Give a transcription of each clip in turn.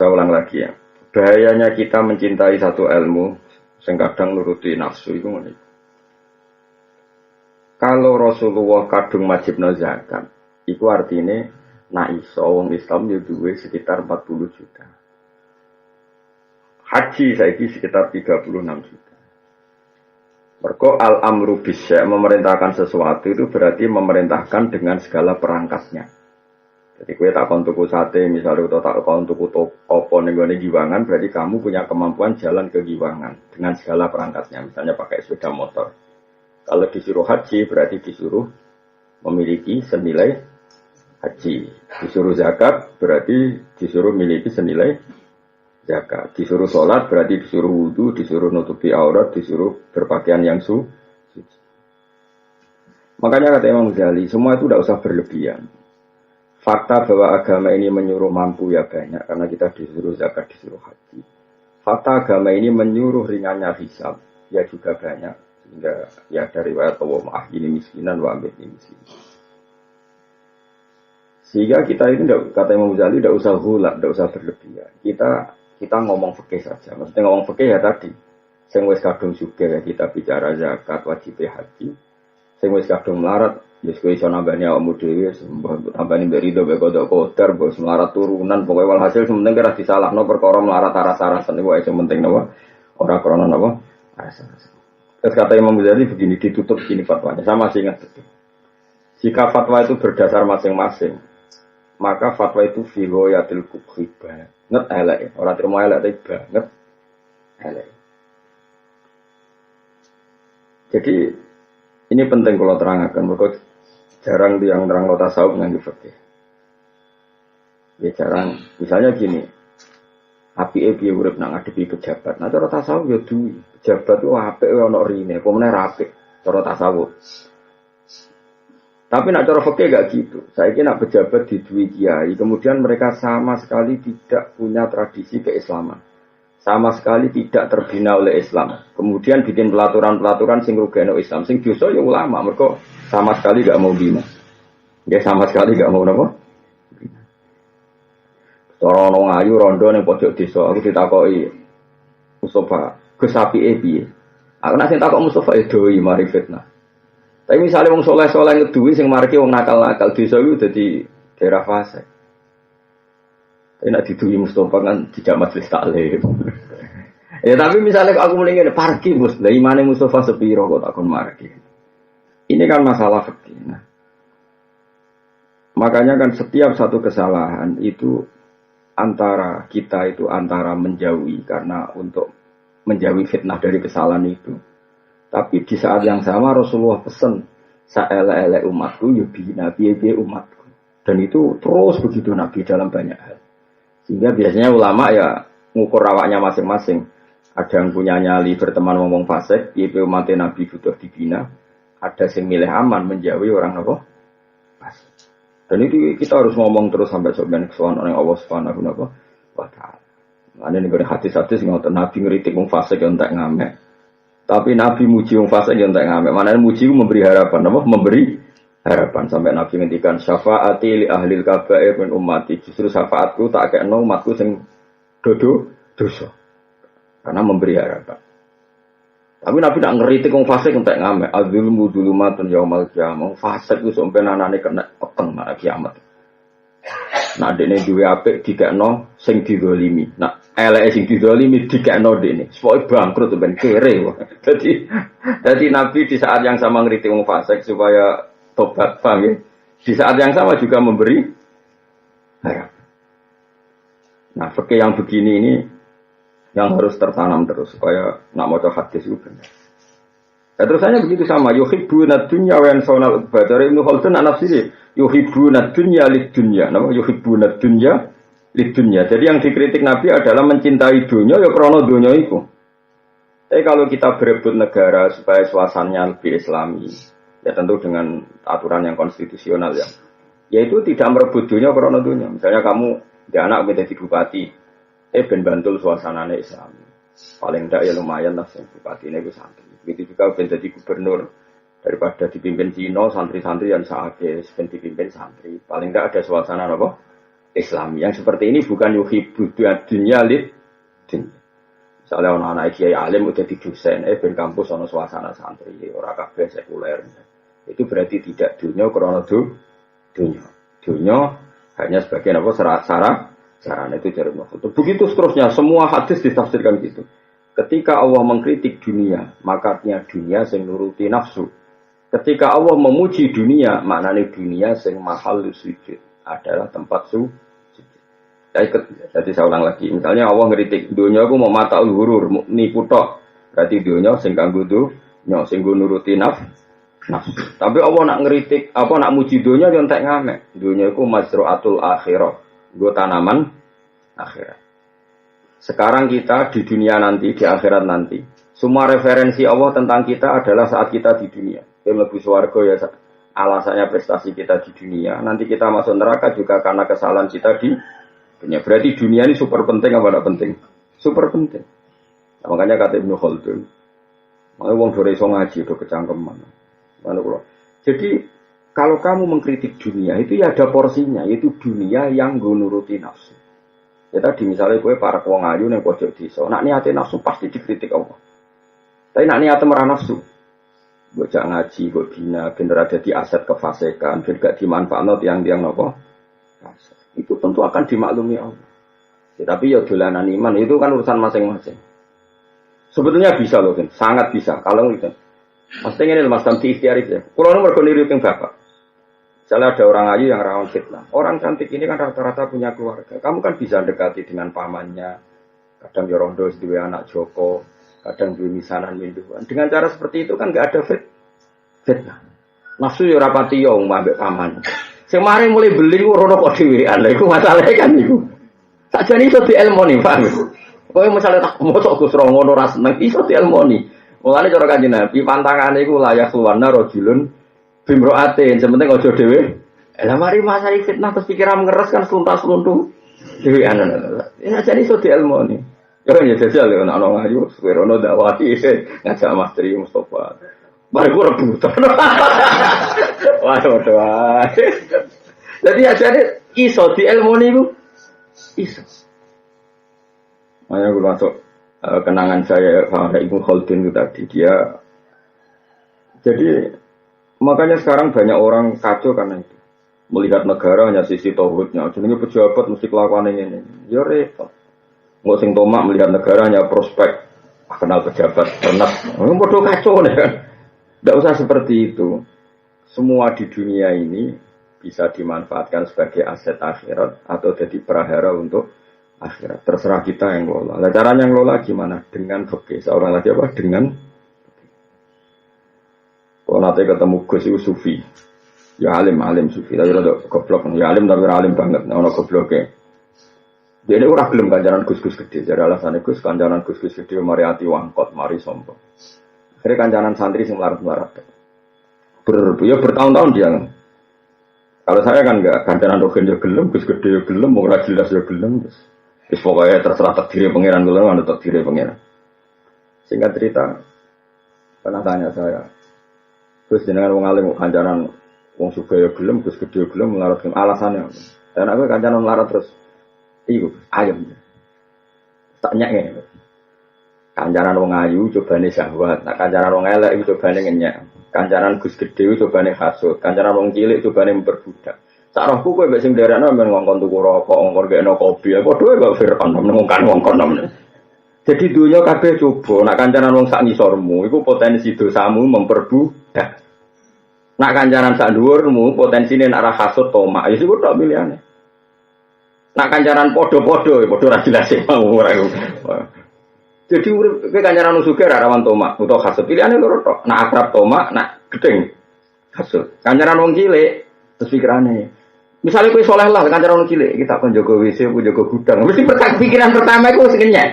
Saya ulang lagi ya. Bahayanya kita mencintai satu ilmu, sing kadang nuruti nafsu itu ngene. Kalau Rasulullah kadung wajibno zakat, itu artinya nak iso wong Islam ya duwe sekitar 40 juta. Haji saiki sekitar 36 juta. Mergo al-amru bisya memerintahkan sesuatu itu berarti memerintahkan dengan segala perangkatnya. Jadi kue tak kon tuku sate misalnya atau tak kon tuku opo ning gone Giwangan berarti kamu punya kemampuan jalan ke Giwangan dengan segala perangkatnya, misalnya pakai sepeda motor. Kalau disuruh haji berarti disuruh memiliki senilai haji. Disuruh zakat berarti disuruh memiliki senilai zakat. Disuruh sholat berarti disuruh wudu, disuruh nutupi aurat, disuruh berpakaian yang suci. Makanya kata Imam Ghazali, semua itu tidak usah berlebihan. Fakta bahwa agama ini menyuruh mampu ya banyak, karena kita disuruh zakat, disuruh haji. Fakta agama ini menyuruh ringannya hisab, ya juga banyak. Sehingga ya dari riwayat Allah ma'ahini miskinan wa ambil miskinan. Sehingga kita ini kata Imam Ghazali tidak usah hulak, tidak usah berlebihan. Kita ngomong fikih saja. Maksudnya ngomong fikih ya tadi. Sing wis kadung sugih ya kita bicara zakat, wajib haji. Sing wis kadung melarat, ya kowe iso nambani awakmu dhewe, tambani mbek rido mbek kodok kodar, bos melarat turunan, pokoke walhasil sementing kira disalahno perkara melarat aras-arasan niku wae penting napa? Ora krana napa? Aras-arasan. Terus kata Imam Ghazali begini, ditutup gini fatwanya. Saya masih ingat betul. Jika fatwa itu berdasar masing-masing, maka fatwa itu filoyatil kubhi banget elek. Orang terima elek tapi banget elek. Jadi ini penting kalau terangkan. Mereka jarang yang terang tasawuf dengan fikih. Ya jarang. Misalnya gini. Api urip nang ngadepi pejabat. Nah cara tasawuf ya duwi. Pejabat ku apik ana rine, apa meneh apik cara tasawuf. Tapi nak cara fikih gak gitu. Saiki nak pejabat diduwi kiai, kemudian mereka sama sekali tidak punya tradisi keislaman. Sama sekali tidak terbina oleh Islam. Kemudian bikin pelaturan-pelaturan sing rugekno Islam. Sing dosa ya ulama, mergo sama sekali gak mau bina. Dia sama sekali gak mau napa? Cara ono ayu rondo ning pojok desa, aku ditakoki Mustafa, Gus apike piye? Aku nek sing takok Mustafa doi mari fitnah. Tapi misalnya wong soleh-soleh ngeduwi sing mariki wong nakal-nakal desa iku dadi daerah fase. Tapi nek diduwi Mustafa kan tidak majelis taklim. Ya tapi misalnya aku mending ngene parki Gus, lha imane Mustafa sepiro kok takon mariki. Ini kan masalah fikih. Nah, makanya kan setiap satu kesalahan itu antara kita itu antara menjauhi karena untuk menjauhi fitnah dari kesalahan itu. Tapi di saat yang sama Rasulullah pesan saele-ele umatku ya nabi umatku. Dan itu terus begitu Nabi dalam banyak hal. Sehingga biasanya ulama ya ngukur awaknya masing-masing. Ada yang punya nyali berteman ngomong fasik, piye umatnya Nabi butuh dibina. Ada yang milih aman menjauhi orang apa? Fasik. Dan itu kita harus ngomong terus sampai sebenarnya kesukaan oleh Allah Subhanahu wa Ta'ala. Ini nih hadis-hadis ngotot Nabi ngeritik wong fasik yang tak ngamek. Tapi Nabi muji wong fasik yang tak ngamek. Mana muji memberi harapan, apa? Memberi harapan sampai Nabi ngendikan syafaati li ahlil kabair min ummati. Justru syafaatku tak kena umatku sing dosa. Karena memberi harapan. Tapi Nabi tak ngeritik wong fasik entek ngamek. Adzulmu dzulumatun yaumal qiyamah. Wong fasik ku sampe anane kena peteng nek kiamat. Nah dekne duwe apik dikekno sing dizalimi. Nah eleke sing dizalimi dikekno dekne. Supaya bangkrut ben kere. Jadi Nabi di saat yang sama ngeritik wong fasik supaya tobat, paham ya? Di saat yang sama juga memberi harapan. Nah fikih yang begini ini yang harus tertanam terus supaya nak maca hadis itu benar. Ya terusannya begitu sama yuhibbuna dunya wa yansawna al-ukhbah. Ibnu Khaldun nafsiri yuhibbuna dunya lid-dunya. Nama yuhibbuna dunya lid-dunya. Jadi yang dikritik Nabi adalah mencintai dunia ya krana dunia itu. Tapi kalau kita berebut negara supaya suasananya lebih islami, ya tentu dengan aturan yang konstitusional ya. Yaitu tidak merebut dunia krana dunia. Misalnya kamu dia anak menjadi bupati, ben bantul suasananya Islam. Paling tidak ya lumayan lah bupati ini itu santri. Begitu juga ben jadi gubernur daripada dipimpin Cina, santri-santri yang saatnya ben dipimpin santri. Paling tidak ada suasana apa? Islami. Yang seperti ini bukan yuhibbu dunya lid din. Misalnya anak-anak kiai alim udah di dosen, ben kampus ono suasana santri, ora kabeh sekuler. Itu berarti tidak dunya krana dunya. Dunya hanya sebagian apa sarana itu jarum maksud. Begitu seterusnya semua hadis ditafsirkan gitu. Ketika Allah mengkritik dunia, makanya dunia sing nuruti nafsu. Ketika Allah memuji dunia, maknanya dunia sing mahal sujud adalah tempat sujud. Jadi saya ulang lagi, misalnya Allah ngeritik dunia aku mau mata hurur, nipu tok. Berarti dunia sing kanggo dunya sing nuruti nafsu. Tapi Allah nak ngeritik, apa nak muji dunia yo entek ngamek. Dunia iku mazraatul akhirah, nggo tanaman akhirat. Sekarang kita di dunia nanti, di akhirat nanti, semua referensi Allah tentang kita adalah saat kita di dunia. Kita mlebu swarga ya alasannya prestasi kita di dunia. Nanti kita masuk neraka juga karena kesalahan kita di dunia. Berarti dunia ini super penting apa tidak penting? Super penting. Nah, makanya kata Ibnu Khaldun, makanya wong sore iso ngaji do kecangkeman. Jadi kalau kamu mengkritik dunia itu ya ada porsinya, yaitu dunia yang nuruti nafsu. Ya tadi misalnya gue para wong ayu ning pojok desa, nak niate nafsu pasti dikritik Allah. Tapi nak niate merah nafsu, gue jak ngaji, gue bina, bener ada di aset kefasikan, ben gak dimanfaatno tiang-tiang napa. Itu tentu akan dimaklumi Allah. Ya, tapi ya dolanan iman itu kan urusan masing-masing. Sebetulnya bisa loh, kan? Sangat bisa. Kalau itu, maksudnya ini Mas Tamti ikhtiar itu ya. Kalau nomor niru yang bapak. Misalnya ada orang ayu yang rawan fitnah. Orang cantik ini kan rata-rata punya keluarga. Kamu kan bisa dekati dengan pamannya. Kadang ya rondo dua anak Joko, kadang dua misanan minduan. Dengan cara seperti itu kan nggak ada fitnah. Nafsu ya rapati yo mbak paman. Semari mulai beli rono kok dhewean. Lha iku masalahe kan iku. Sakjane iso dielmoni, paham. Kowe misale tak mosok Gus ro ngono ra seneng iso dielmoni. Mulane cara Kanjeng Nabi pantangane iku layak suwana rajulun bimroatin, sementing aja dhewe. Lah mari masa fitnah terus pikiran ngeres kan sluntas-sluntu dhewean. Ya jane iso dielmoni. Ya kan ya jajal ya ana ngayu suwerono dakwati ngajak Mas Tri Mustofa. Baru rebutan. Waduh. Jadi ajane iso dielmoni iku iso. Makanya gue masuk kenangan saya sama Ibnu Khaldun itu tadi dia. Jadi makanya sekarang banyak orang kacau karena itu. Melihat negara hanya sisi tauhidnya. Jadi pejabat mesti kelakuan ini. Ya repot. Nggak sing tomak melihat negara hanya prospek. Kenal pejabat pernah. Bodoh kacau nih kan. Tidak usah seperti itu. Semua di dunia ini bisa dimanfaatkan sebagai aset akhirat atau jadi prahara untuk akhirat. Terserah kita yang lola. Nah, caranya yang lola gimana? Dengan fikih. Seorang lagi apa? Dengan kalau nanti ketemu Gus itu sufi. Ya alim sufi. Tapi ada goblok. Ya alim tapi alim banget. Nah, ada gobloknya. Jadi orang belum kanjaran Gus-Gus gede. Jadi alasannya Gus kanjaran Gus-Gus gede mari hati wangkot, mari sombong. Akhirnya kanjaran santri sing larat-larat. Bertahun-tahun dia. Kalau saya kan enggak kanjaran rogen ya gelem, Gus gede ya gelem, mau jelas ya gelem. Terus pokoknya terserah takdir pengiran dulu, ada takdir pengiran. Singkat cerita, pernah tanya saya, Gus jenengan wong alim kancanan wong sugih gelem, Gus gedhe gelem melarat alasannya. Dan aku kancanan melarat terus, iku ayam. Tak nyek. Kancanan wong ayu cobane syahwat, nak kancanan wong elek iku cobane ngenyek. Kancanan Gus gedhe cobane hasud, kancanan wong cilik cobane memperbudak. Sak rohku kowe mbek sing nderekno men ngongkon tuku rokok, ngongkon gekno kopi, padha wae kok Fir'aun ngongkon ngongkon. Jadi dunya kabeh coba, nak kancanan wong sak ngisormu iku potensi dosamu memperbudak. Nak kancanan sak dhuwurmu potensine nak ra hasud tomak, ya iku tok pilihane. Nak kancanan padha-padha, padha ra jelas mau ora. Jadi urip kowe kancanan sugih ra rawan tomak utawa hasud, pilihane loro tok. Nak akrab tomak, nak gedeng hasud. Kancanan wong cilik terus pikirane misalnya kue soleh lah, kan cara orang cilik kita akan jaga WC, aku jaga gudang. Mesti pikiran pertama itu sebenarnya.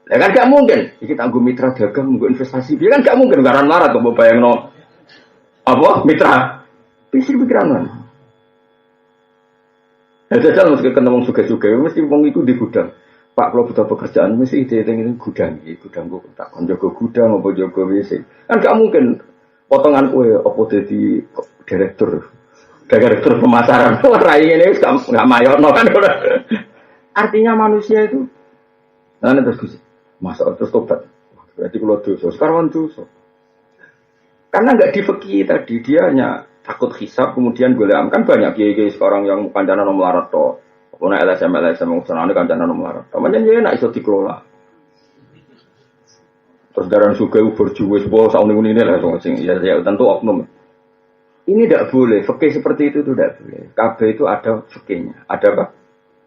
Ya kan gak mungkin. Kita anggo mitra dagang, anggo investasi. Dia kan gak mungkin garan larat kok bayang no apa mitra. Pikir pikiran mana? Ya jajal mesti ketemu suga-suga, mesti wong itu di gudang. Pak kalau butuh pekerjaan mesti ide ini gudang, gudang gue tak kon jaga gudang, apa jaga WC. Kan gak mungkin potongan kue apa jadi direktur. Direktur pemasaran. Rai ini enggak mayono kan. Artinya manusia itu nah terus Gus. Masa terus tobat. Berarti kalau dosa, sekarang dosa. Karena enggak difeki tadi, dia hanya takut hisab, kemudian golek kan banyak kiai-kiai sekarang yang kancana melarat to. Apa nek LSM ngusane kancana melarat. Namanya dia enak iso dikelola. Terus daran sugih berjuwe sepo saune-une lah sing ya tentu oknum. Ini tidak boleh, fikih seperti itu tidak boleh. KB itu ada fikihnya. Ada apa?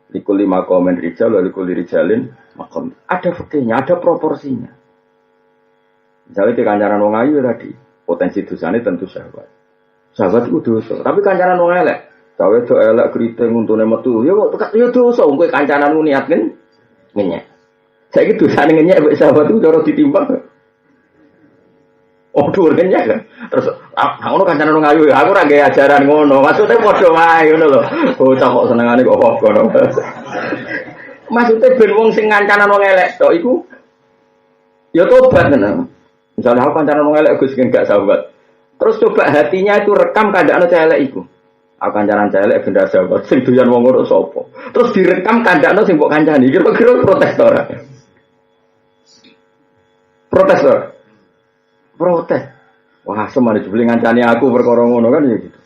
Likul lima komen rijal, likul rijalin makom. Ada fikihnya, ada proporsinya. Misalnya di kancaran wong ayu tadi, potensi dosanya tentu syahwat. Syahwat itu dosa. Tapi kancaran wong elek, cawe itu elek keriting untune metu. Ya kok ya dosa, kowe kancananmu niat kan ngenyek. Saiki dosane ngenyek mek syahwat itu cara ditimbang. Oh, dhuwur ngenyek kan. Terus ngono kancanan wong ayu, aku ora gawe ajaran ngono. Maksudnya padha wae ngono lho. Bocah kok senengane kok apa ngono. Maksudnya ben wong sing kancanan wong elek tok iku ya tobat tenan. Misalnya aku kancanan wong elek Gus gak sahabat. Terus coba hatinya itu rekam kandhane elek iku. Aku kancanan elek benda sahabat sing doyan wong ngono sapa. Terus direkam kandhane sing mbok kancani. Kira-kira protes to ora? Protes to. Protes. Wah, semane jebule ngancani aku perkara ngono kan ya gitu.